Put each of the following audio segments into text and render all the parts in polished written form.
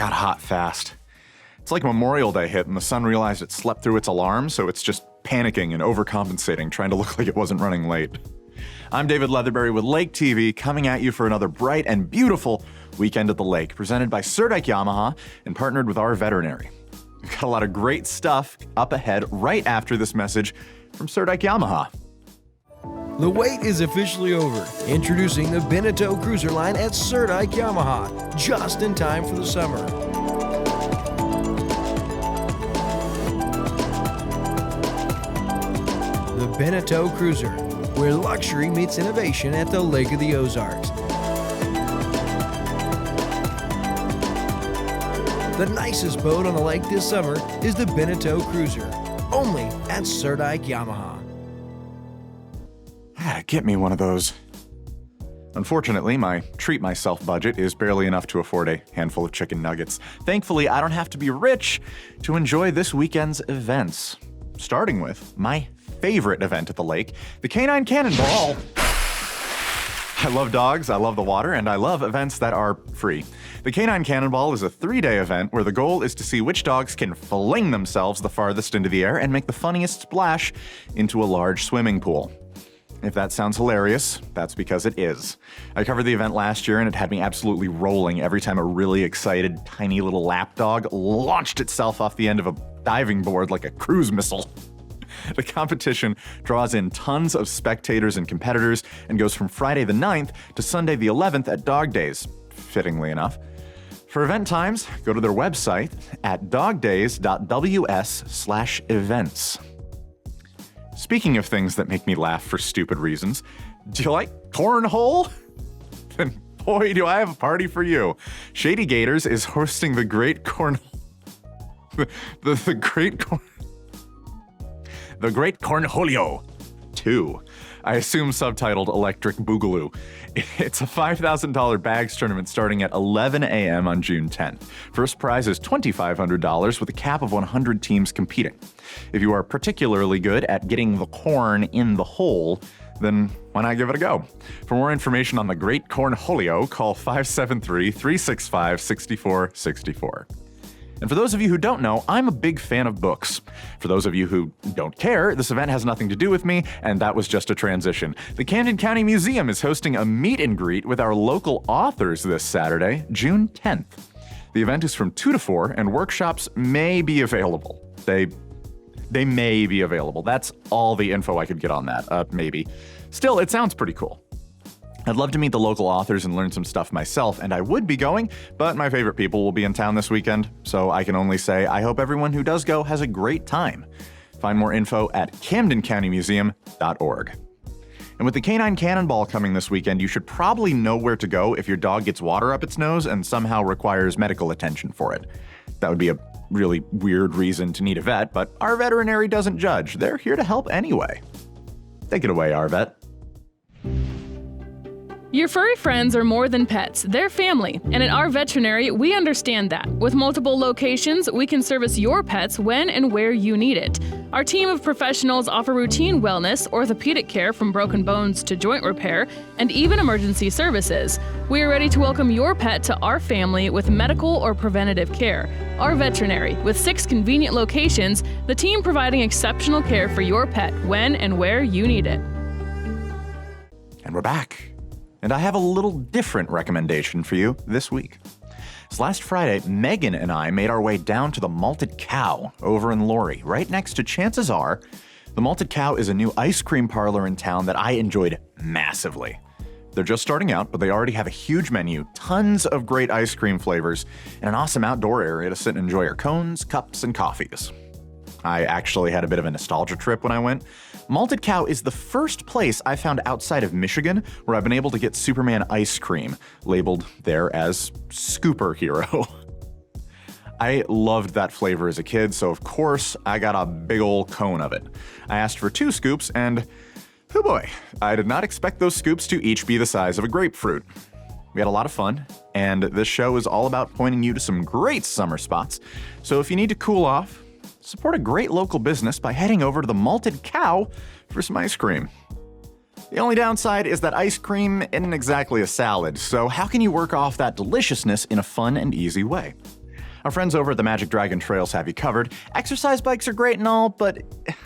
got hot fast. It's like Memorial Day hit and the sun realized it slept through its alarm, so it's just panicking and overcompensating, trying to look like it wasn't running late. I'm David Leatherberry with Lake TV, coming at you for another bright and beautiful weekend at the lake, presented by Surdyke Yamaha and partnered with our veterinary. We've got a lot of great stuff up ahead right after this message from Surdyke Yamaha. The wait is officially over. Introducing the Beneteau Cruiser line at Surdyke Yamaha, just in time for the summer. The Beneteau Cruiser, where luxury meets innovation at the Lake of the Ozarks. The nicest boat on the lake this summer is the Beneteau Cruiser, only at Surdyke Yamaha. Get me one of those. Unfortunately, my treat myself budget is barely enough to afford a handful of chicken nuggets. Thankfully, I don't have to be rich to enjoy this weekend's events. Starting with my favorite event at the lake, the Canine Cannonball. I love dogs, I love the water, and I love events that are free. The Canine Cannonball is a 3-day event where the goal is to see which dogs can fling themselves the farthest into the air and make the funniest splash into a large swimming pool. If that sounds hilarious, that's because it is. I covered the event last year and it had me absolutely rolling every time a really excited tiny little lapdog launched itself off the end of a diving board like a cruise missile. The competition draws in tons of spectators and competitors and goes from Friday the 9th to Sunday the 11th at Dog Days, fittingly enough. For event times, go to their website at dogdays.ws/events. Speaking of things that make me laugh for stupid reasons, do you like cornhole? Then boy, do I have a party for you. Shady Gators is hosting the Great Cornhole. The Great Cornholio 2. I assume subtitled Electric Boogaloo. It's a $5,000 bags tournament starting at 11 a.m. on June 10th. First prize is $2,500 with a cap of 100 teams competing. If you are particularly good at getting the corn in the hole, then why not give it a go? For more information on the Great Cornholio, call 573-365-6464. And for those of you who don't know, I'm a big fan of books. For those of you who don't care, this event has nothing to do with me, and that was just a transition. The Camden County Museum is hosting a meet and greet with our local authors this Saturday, June 10th. The event is from 2 to 4, and workshops may be available. They may be available. That's all the info I could get on that, maybe. Still, it sounds pretty cool. I'd love to meet the local authors and learn some stuff myself, and I would be going, but my favorite people will be in town this weekend, so I can only say I hope everyone who does go has a great time. Find more info at camdencountymuseum.org. And with the Canine Cannonball coming this weekend, you should probably know where to go if your dog gets water up its nose and somehow requires medical attention for it. That would be a really weird reason to need a vet, but our veterinary doesn't judge. They're here to help anyway. Take it away, our vet. Your furry friends are more than pets, they're family, and at our veterinary, we understand that. With multiple locations, we can service your pets when and where you need it. Our team of professionals offer routine wellness, orthopedic care from broken bones to joint repair, and even emergency services. We are ready to welcome your pet to our family with medical or preventative care. Our veterinary, with 6 convenient locations, the team providing exceptional care for your pet when and where you need it. And we're back. And I have a little different recommendation for you this week. So last Friday, Megan and I made our way down to the Malted Cow over in Laurie, right next to Chances Are. The Malted Cow is a new ice cream parlor in town that I enjoyed massively. They're just starting out, but they already have a huge menu, tons of great ice cream flavors, and an awesome outdoor area to sit and enjoy your cones, cups, and coffees. I actually had a bit of a nostalgia trip when I went. Malted Cow is the first place I found outside of Michigan where I've been able to get Superman ice cream, labeled there as Scooper Hero. I loved that flavor as a kid, so of course I got a big ol' cone of it. I asked for 2 scoops, and oh boy, I did not expect those scoops to each be the size of a grapefruit. We had a lot of fun, and this show is all about pointing you to some great summer spots, so if you need to cool off, support a great local business by heading over to the Malted Cow for some ice cream. The only downside is that ice cream isn't exactly a salad, so how can you work off that deliciousness in a fun and easy way? Our friends over at the Magic Dragon Trails have you covered. Exercise bikes are great and all, but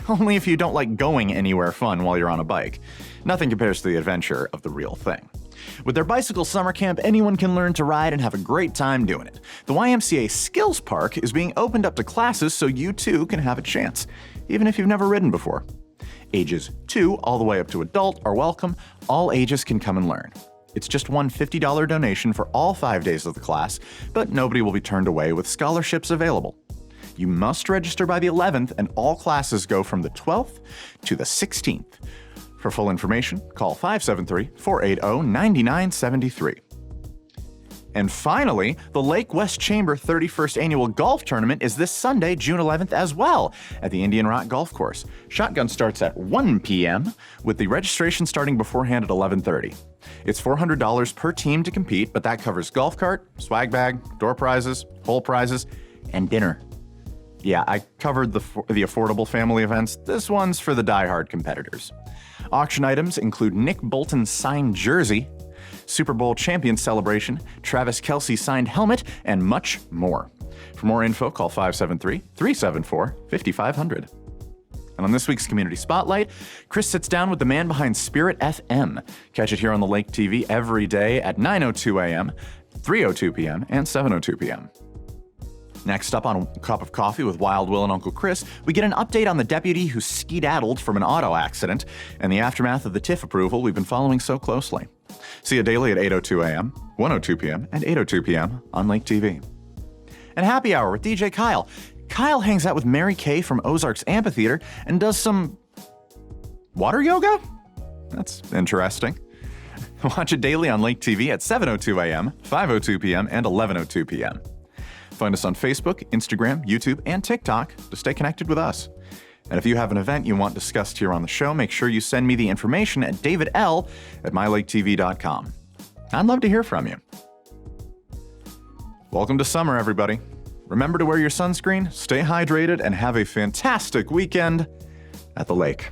only if you don't like going anywhere fun while you're on a bike. Nothing compares to the adventure of the real thing. With their bicycle summer camp, anyone can learn to ride and have a great time doing it. The YMCA Skills Park is being opened up to classes so you too can have a chance, even if you've never ridden before. Ages 2 all the way up to adult are welcome. All ages can come and learn. It's just one $50 donation for all 5 days of the class, but nobody will be turned away with scholarships available. You must register by the 11th, and all classes go from the 12th to the 16th. For full information, call 573-480-9973. And finally, the Lake West Chamber 31st Annual Golf Tournament is this Sunday, June 11th as well, at the Indian Rock Golf Course. Shotgun starts at 1 p.m., with the registration starting beforehand at 11:30. It's $400 per team to compete, but that covers golf cart, swag bag, door prizes, hole prizes, and dinner. Yeah, I covered the affordable family events. This one's for the die-hard competitors. Auction items include Nick Bolton's signed jersey, Super Bowl champion celebration, Travis Kelce signed helmet, and much more. For more info, call 573-374-5500. And on this week's Community Spotlight, Chris sits down with the man behind Spirit FM. Catch it here on the Lake TV every day at 9:02 a.m., 3:02 p.m., and 7:02 p.m. Next up on A Cup of Coffee with Wild Will and Uncle Chris, we get an update on the deputy who skedaddled from an auto accident and the aftermath of the TIF approval we've been following so closely. See you daily at 8:02 a.m., 1:02 p.m., and 8:02 p.m. on Lake TV. And Happy Hour with DJ Kyle. Kyle hangs out with Mary Kay from Ozarks Amphitheater and does some water yoga? That's interesting. Watch it daily on Lake TV at 7:02 a.m., 5:02 p.m., and 11:02 p.m. Find us on Facebook, Instagram, YouTube, and TikTok to stay connected with us. And if you have an event you want discussed here on the show, make sure you send me the information at davidl@mylaketv.com. I'd love to hear from you. Welcome to summer, everybody. Remember to wear your sunscreen, stay hydrated, and have a fantastic weekend at the lake.